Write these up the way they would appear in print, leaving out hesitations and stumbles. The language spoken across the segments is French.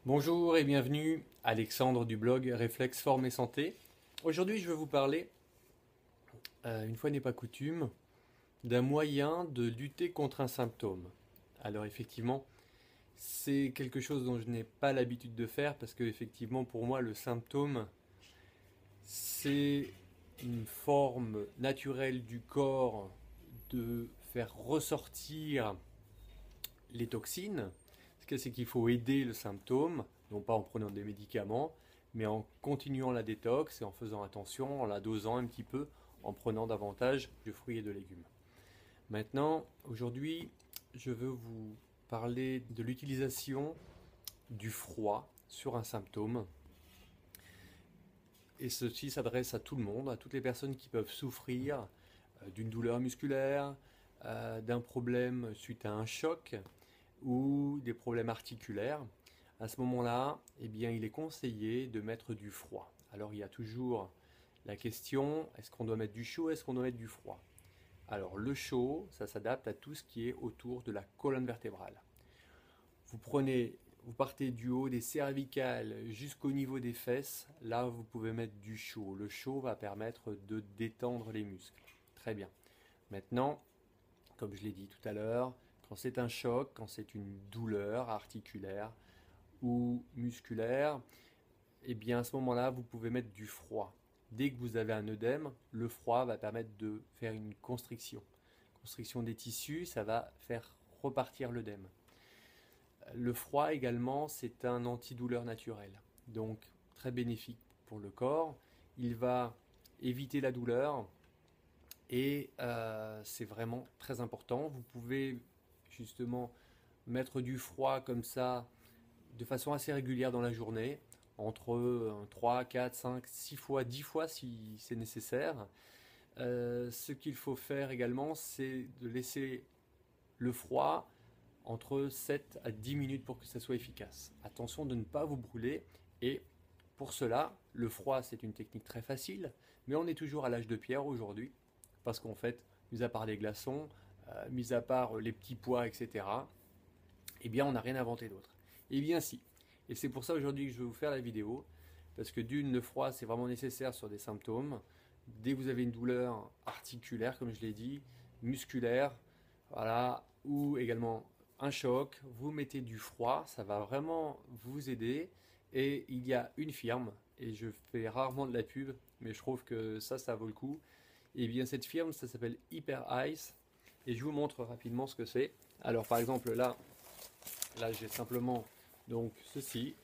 Bonjour et bienvenue, Alexandre du blog Réflexe Forme et Santé. Aujourd'hui, je vais vous parler, une fois n'est pas coutume, d'un moyen de lutter contre un symptôme. Alors effectivement, c'est quelque chose dont je n'ai pas l'habitude de faire parce que effectivement, pour moi, le symptôme, c'est une forme naturelle du corps de faire ressortir les toxines. Ce que c'est qu'il faut aider le symptôme, non pas en prenant des médicaments, mais en continuant la détox et en faisant attention, en la dosant un petit peu, en prenant davantage de fruits et de légumes. Maintenant, aujourd'hui, je veux vous parler de l'utilisation du froid sur un symptôme. Et ceci s'adresse à tout le monde, à toutes les personnes qui peuvent souffrir d'une douleur musculaire, d'un problème suite à un choc, ou des problèmes articulaires. À ce moment-là, eh bien, il est conseillé de mettre du froid. Alors il y a toujours la question, est-ce qu'on doit mettre du chaud, est-ce qu'on doit mettre du froid? Alors le chaud, ça s'adapte à tout ce qui est autour de la colonne vertébrale. Vous partez du haut des cervicales jusqu'au niveau des fesses, là vous pouvez mettre du chaud. Le chaud va permettre de détendre les muscles. Très bien. Maintenant, comme je l'ai dit tout à l'heure, quand c'est un choc, quand c'est une douleur articulaire ou musculaire, eh bien à ce moment-là, vous pouvez mettre du froid. Dès que vous avez un œdème, le froid va permettre de faire une constriction. Constriction des tissus, ça va faire repartir l'œdème. Le froid également, c'est un antidouleur naturel, donc très bénéfique pour le corps. Il va éviter la douleur et c'est vraiment très important. Vous pouvez justement mettre du froid comme ça de façon assez régulière dans la journée, entre 3, 4, 5, 6 fois, 10 fois si c'est nécessaire. Ce qu'il faut faire également, c'est de laisser le froid entre 7 à 10 minutes pour que ça soit efficace. Attention de ne pas vous brûler et pour cela, le froid c'est une technique très facile, mais on est toujours à l'âge de pierre aujourd'hui parce qu'en fait, mis à part les glaçons, mis à part les petits pois, etc., eh bien on n'a rien inventé d'autre. Eh bien si. Et c'est pour ça aujourd'hui que je vais vous faire la vidéo, parce que d'une, le froid c'est vraiment nécessaire sur des symptômes. Dès que vous avez une douleur articulaire, comme je l'ai dit, musculaire, voilà, ou également un choc, vous mettez du froid, ça va vraiment vous aider. Et il y a une firme, et je fais rarement de la pub, mais je trouve que ça vaut le coup. Et bien cette firme, ça s'appelle Hyper Ice, et je vous montre rapidement ce que c'est. Alors par exemple là j'ai simplement donc ceci.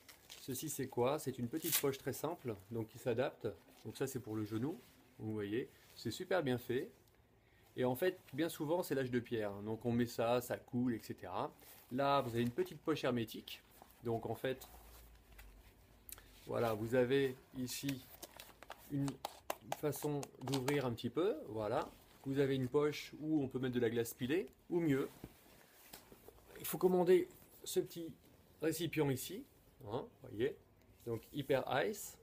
Ceci c'est quoi? C'est une petite poche très simple, donc qui s'adapte. Donc ça c'est pour le genou, vous voyez. C'est super bien fait. Et en fait, bien souvent c'est l'âge de pierre. Donc on met ça, ça coule, etc. Là vous avez une petite poche hermétique. Donc en fait, voilà, vous avez ici une façon d'ouvrir un petit peu. Voilà. Vous avez une poche où on peut mettre de la glace pilée, ou mieux. Il faut commander ce petit récipient ici, hein, voyez, donc Hyper Ice,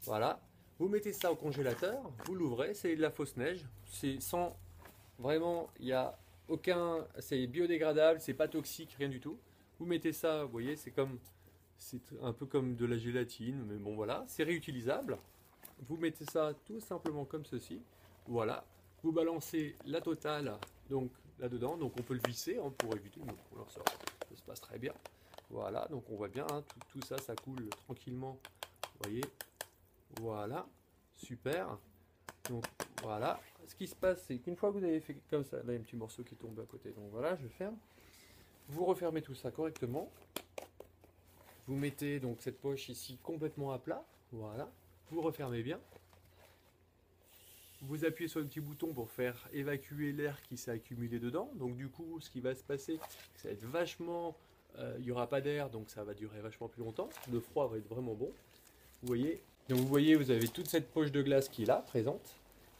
voilà, vous mettez ça au congélateur, vous l'ouvrez, c'est de la fausse neige, c'est sans, vraiment, il n'y a aucun, c'est biodégradable, c'est pas toxique, rien du tout, vous mettez ça, vous voyez, c'est un peu comme de la gélatine, mais bon voilà, c'est réutilisable, vous mettez ça tout simplement comme ceci, voilà, vous balancez la totale, donc là-dedans, donc on peut le visser hein, pour éviter, donc pour l'instant ça se passe très bien. Voilà, donc on voit bien, hein, tout ça, ça coule tranquillement. Vous voyez, voilà, super. Donc voilà, ce qui se passe, c'est qu'une fois que vous avez fait comme ça, là il y a un petit morceau qui tombe à côté, donc voilà, je ferme. Vous refermez tout ça correctement. Vous mettez donc cette poche ici complètement à plat, voilà. Vous refermez bien. Vous appuyez sur le petit bouton pour faire évacuer l'air qui s'est accumulé dedans. Donc du coup, ce qui va se passer, ça va être vachement... il n'y aura pas d'air, donc ça va durer vachement plus longtemps. Le froid va être vraiment bon. Vous voyez? Donc vous voyez, vous avez toute cette poche de glace qui est là, présente.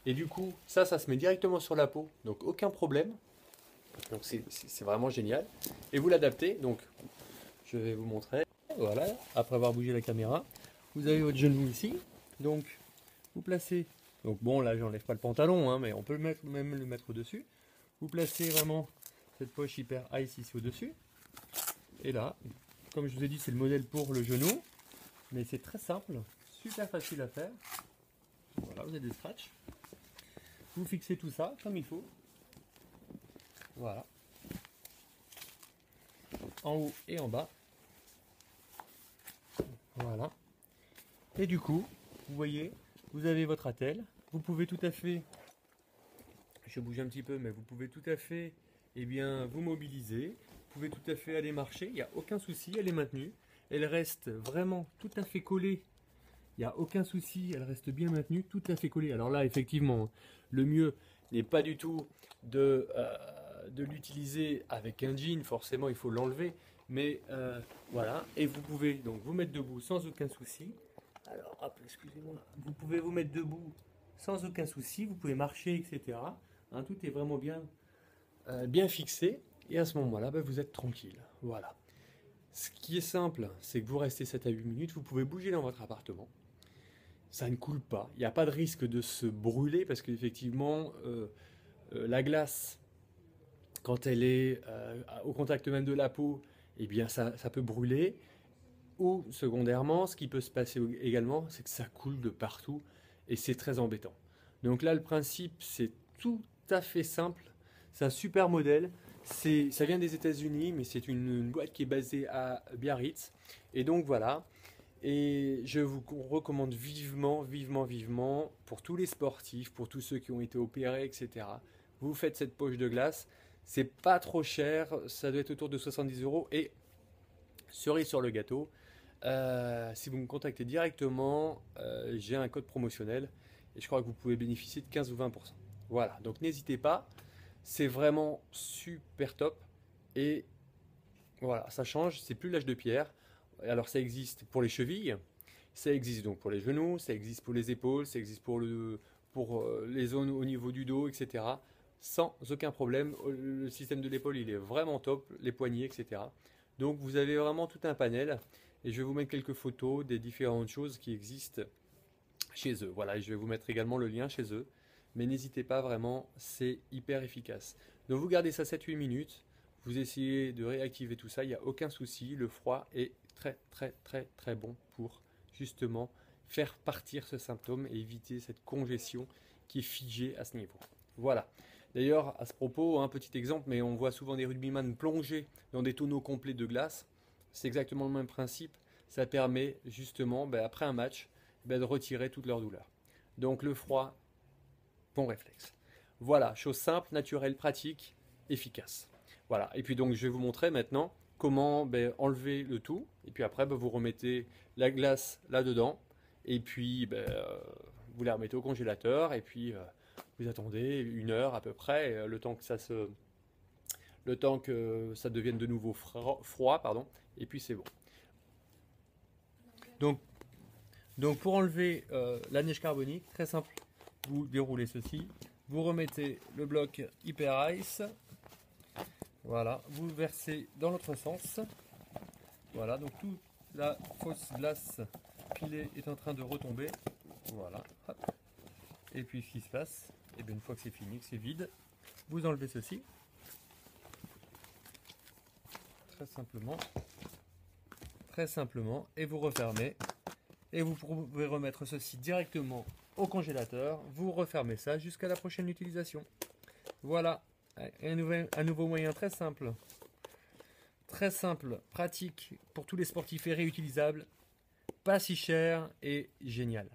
Et du coup, ça se met directement sur la peau. Donc aucun problème. Donc c'est vraiment génial. Et vous l'adaptez. Donc je vais vous montrer. Voilà, après avoir bougé la caméra. Vous avez votre genou ici. Donc vous placez... Donc bon, là, j'enlève pas le pantalon, hein, mais on peut même le mettre au-dessus. Vous placez vraiment cette poche Hyper Ice ici au-dessus. Et là, comme je vous ai dit, c'est le modèle pour le genou. Mais c'est très simple, super facile à faire. Voilà, vous avez des scratchs. Vous fixez tout ça comme il faut. Voilà. En haut et en bas. Voilà. Et du coup, vous voyez, vous avez votre attelle. Vous pouvez tout à fait, je bouge un petit peu, mais vous pouvez tout à fait, eh bien, vous mobiliser. Vous pouvez tout à fait aller marcher. Il n'y a aucun souci, elle est maintenue. Elle reste vraiment tout à fait collée. Il n'y a aucun souci, elle reste bien maintenue, tout à fait collée. Alors là, effectivement, le mieux n'est pas du tout de l'utiliser avec un jean. Forcément, il faut l'enlever. Mais voilà, et vous pouvez donc vous mettre debout sans aucun souci. Alors, hop, excusez-moi. Vous pouvez vous mettre debout sans aucun souci. Vous pouvez marcher, etc. Hein, tout est vraiment bien fixé. Et à ce moment-là, ben, vous êtes tranquille. Voilà. Ce qui est simple, c'est que vous restez 7 à 8 minutes. Vous pouvez bouger dans votre appartement. Ça ne coule pas. Il n'y a pas de risque de se brûler parce qu'effectivement, la glace, quand elle est au contact même de la peau, eh bien ça peut brûler. Ou secondairement, ce qui peut se passer également, c'est que ça coule de partout et c'est très embêtant. Donc là, le principe, c'est tout à fait simple. C'est un super modèle. Ça vient des États-Unis, mais c'est une boîte qui est basée à Biarritz. Et donc voilà. Et je vous recommande vivement, vivement, vivement, pour tous les sportifs, pour tous ceux qui ont été opérés, etc. Vous faites cette poche de glace. C'est pas trop cher. Ça doit être autour de 70 €. Et cerise sur le gâteau, si vous me contactez directement, j'ai un code promotionnel et je crois que vous pouvez bénéficier de 15 ou 20%. Voilà, donc n'hésitez pas, c'est vraiment super top et voilà, ça change, c'est plus l'âge de pierre. Alors ça existe pour les chevilles, ça existe donc pour les genoux, ça existe pour les épaules, ça existe pour les zones au niveau du dos, etc. Sans aucun problème, le système de l'épaule il est vraiment top, les poignets, etc. Donc vous avez vraiment tout un panel et je vais vous mettre quelques photos des différentes choses qui existent chez eux. Voilà, et je vais vous mettre également le lien chez eux. Mais n'hésitez pas vraiment, c'est hyper efficace. Donc vous gardez ça 7-8 minutes, vous essayez de réactiver tout ça, il n'y a aucun souci. Le froid est très très très très bon pour justement faire partir ce symptôme et éviter cette congestion qui est figée à ce niveau. Voilà. D'ailleurs, à ce propos, un petit exemple, mais on voit souvent des rugbyman plonger dans des tonneaux complets de glace. C'est exactement le même principe. Ça permet justement, après un match, de retirer toute leur douleur. Donc le froid, bon réflexe. Voilà, chose simple, naturelle, pratique, efficace. Voilà, et puis donc je vais vous montrer maintenant comment enlever le tout. Et puis après, vous remettez la glace là-dedans. Et puis, vous la remettez au congélateur. Et puis, vous attendez 1 heure à peu près, le temps que ça devienne de nouveau froid, pardon. Et puis c'est bon. Donc pour enlever la neige carbonique, très simple, vous déroulez ceci, vous remettez le bloc Hyper Ice, voilà, vous versez dans l'autre sens, voilà, donc toute la fausse glace pilée est en train de retomber, voilà, hop. Et puis ce qui se passe, et bien une fois que c'est fini, que c'est vide, vous enlevez ceci, très simplement, et vous refermez. Et vous pouvez remettre ceci directement au congélateur. Vous refermez ça jusqu'à la prochaine utilisation. Voilà, un nouveau moyen très simple, pratique pour tous les sportifs et réutilisable, pas si cher et génial.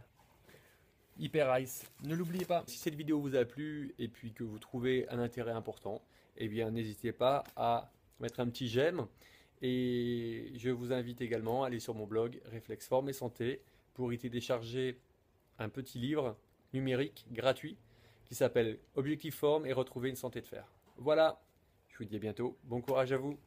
Hyper Ice, ne l'oubliez pas. Si cette vidéo vous a plu et puis que vous trouvez un intérêt important, eh bien n'hésitez pas à mettre un petit j'aime. Et je vous invite également à aller sur mon blog Réflexe Forme et Santé pour y télécharger un petit livre numérique gratuit qui s'appelle Objectif Forme et retrouver une santé de fer. Voilà, je vous dis à bientôt, bon courage à vous.